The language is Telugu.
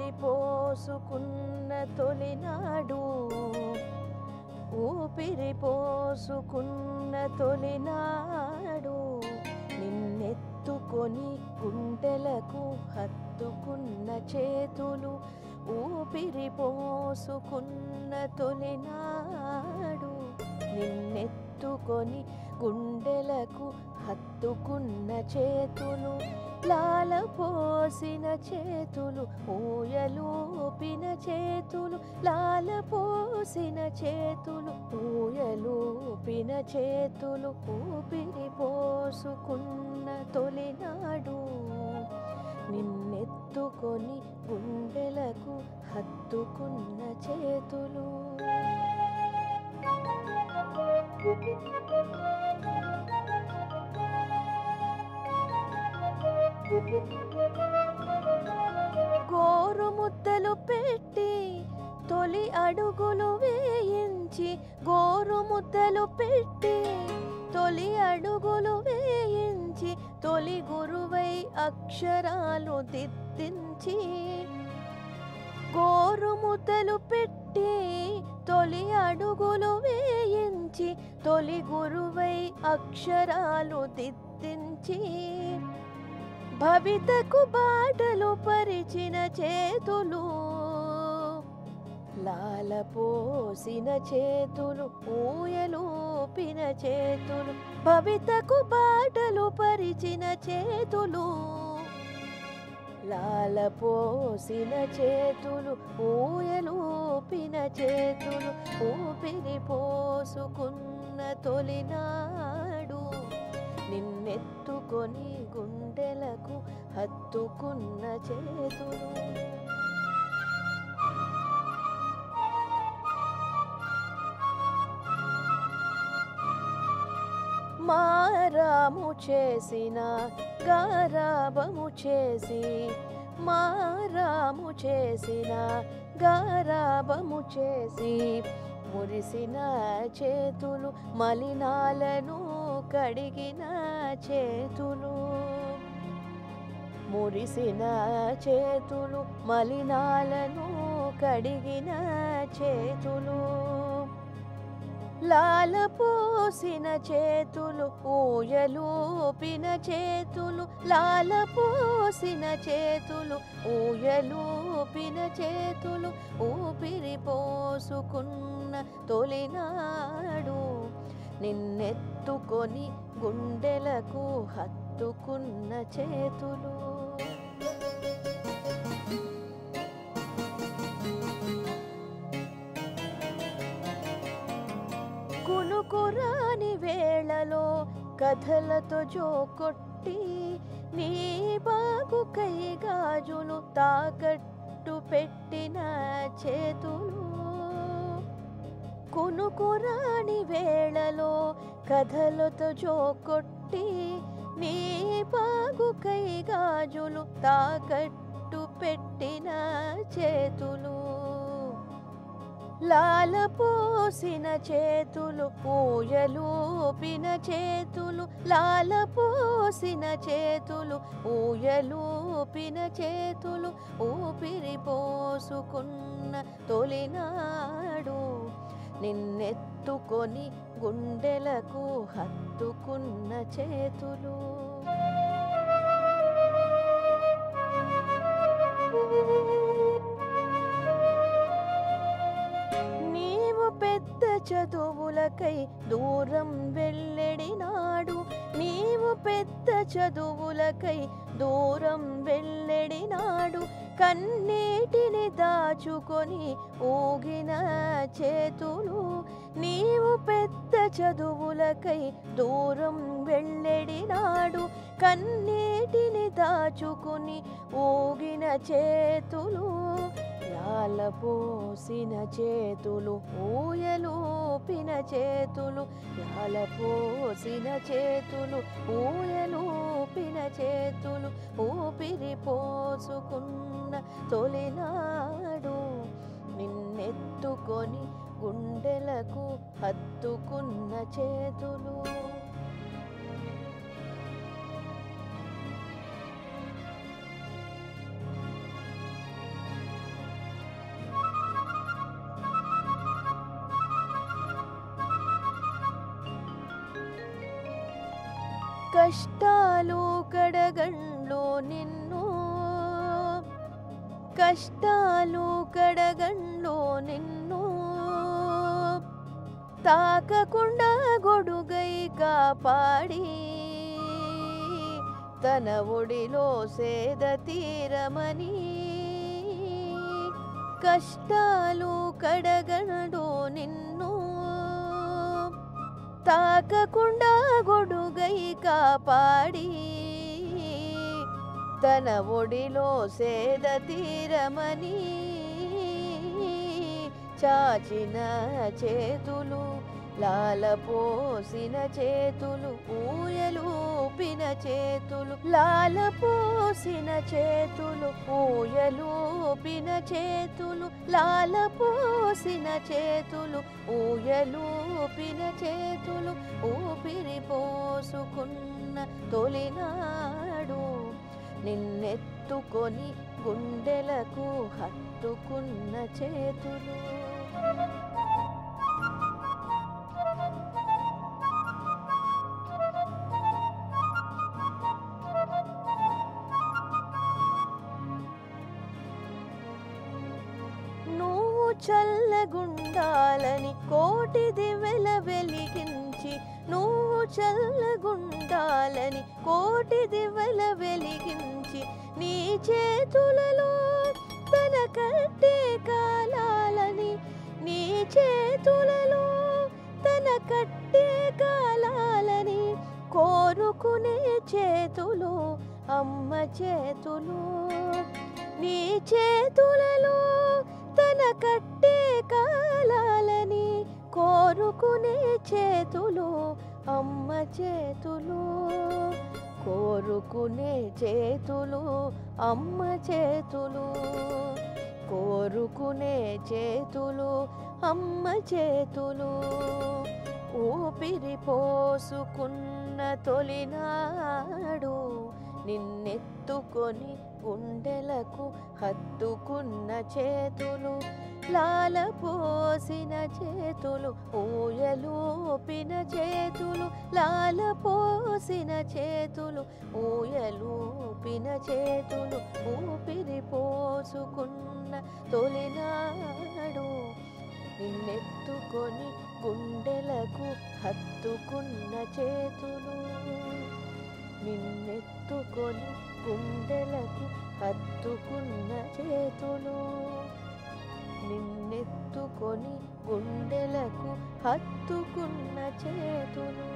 ఊపిరి పోసుకున్న తొలినాడు ఊపిరి పోసుకున్న తొలినాడు నిన్నెత్తుకొని గుండెలకు హత్తుకున్న చేతులు ఊపిరి పోసుకున్న తొలినాడు నిన్నెత్తుకొని గుండెలకు హత్తుకున్న చేతులు లాల పోసిన చేతులు ఊయలూపిన చేతులు లాల పోసిన చేతులు ఊయలూపిన చేతులు ఊపిరి పోసుకున్న తొలినాడు నిన్నెత్తుకొని గుండెలకు హత్తుకున్న చేతులు గోరు ముద్దలు పెట్టి తొలి అడుగులు వేయించి గోరు ముద్దలు పెట్టి తొలి అడుగులు వేయించి తొలి గురువై అక్షరాలు దిద్దించి గోరు ముద్దలు పెట్టి తొలి అడుగులు వేయించి తొలి గురువై అక్షరాలు దిద్దించి భవితకు బాటలు పరిచిన చేతులు లాల పోసిన చేతులు ఊయలూపిన చేతులు భవితకు బాటలు పరిచిన చేతులు లాల పోసిన చేతులు ఊయలూపిన చేతులు ఊపిరి పోసుకున్న తొలినాడు నిన్నెత్తుకొని గుండెలకు హత్తుకున్న చేతులు మారాము చేసిన గారాబము చేసి మారాము చేసిన గారాబము చేసి మురిసిన చేతులు మలినాలను కడిగిన చేతులు మురిసిన చేతులు మలినాలను కడిగిన చేతులు లాల పోసిన చేతులు ఊయలూపిన చేతులు లాల పోసిన చేతులు ఊయలూపిన చేతులు ఊపిరి పోసుకున్న తొలినాడు నిన్నెత్తుకొని గుండెలకు హత్తుకున్న చేతులు కునుకురాని వేళలో కథలతో జోకొట్టి నీ బాగుకై గాజులు తాకట్టు పెట్టిన చేతులు కునుకురాని వేళలో కథలతో జోకొట్టి నీ బాగుకై గాజులు తాకట్టు పెట్టిన చేతులు లాల పోసిన చేతులు ఊయలూపిన చేతులు లాల పోసిన చేతులు ఊయలూపిన చేతులు ఊపిరి పోసుకున్న తొలినాడు నిన్నెత్తుకొని గుండెలకు హత్తుకున్న చేతులు పెద్ద చదువులకై దూరం వెళ్ళెడినాడు నీవు పెద్ద చదువులకై దూరం వెళ్ళెడినాడు కన్నీటిని దాచుకొని ఊగిన చేతులు నీవు పెద్ద చదువులకై దూరం వెళ్ళెడినాడు కన్నీటిని దాచుకొని ఊగిన చేతులు లాల పోసిన చేతులు ఊయలూపిన చేతులు లాల పోసిన చేతులు ఊయలూపిన చేతులు ఊపిరి పోసుకున్న తొలినాడు నిన్నెత్తుకొని గుండెలకు హత్తుకున్న చేతులు కష్టాలు కడగండ్లో నిన్ను, కష్టాలు కడగండ్లో నిన్ను, తాకకుండా గొడుగై కాపాడి తన ఒడిలో సేద తీరమని. కష్టాలు కడగండ్లో నిన్ను, తాకకుండా గొడుగై కాపాడి తన ఒడిలో సేద తీరమని. చాచిన చేతులు లాలపోసిన చేతులు, ఊయలూపిన చేతులు, లాలపోసిన చేతులు, ఊయలూపిన చేతులు, లాలపోసిన చేతులు, ఊయలూపిన చేతులు, ఊపిరి పోసుకున్న తొలినాడు నిన్నెత్తుకొని గుండెలకు హత్తుకున్న చేతులు. నువ్వు చల్లగుండాలని కోటి దివ్వెల వెలిగించి, నువ్వు చల్లగుండాలని కోటి దివ్వెల వెలిగించి, నీ చేతులలో తన కట్టే కాలాలని, నీ చేతులలో తన కట్టే కాలాలని కోరుకునే చేతులు అమ్మ చేతులు. నీ చేతులలో తన కట్టే కాలాలని కోరుకునే చేతులు అమ్మ చేతులు. కోరుకునే చేతులు అమ్మ చేతులు, కోరుకునే చేతులు అమ్మ చేతులు. ఊపిరి పోసుకున్న తొలినాడు నిన్నెత్తుకొని గుండెలకు హత్తుకున్న చేతులు, లాలపోసిన చేతులు, ఊయలూపిన చేతులు, లాలపోసిన చేతులు, ఊయలూపిన చేతులు, ఊపిరి పోసుకున్న తొలినాడు నిన్నెత్తుకొని గుండెలకు హత్తుకున్న చేతులు, నిన్నెత్తుకొని గుండెలకు హత్తుకున్న చేతులు, నిన్నెత్తుకొని గుండెలకు హత్తుకున్న చేతులు.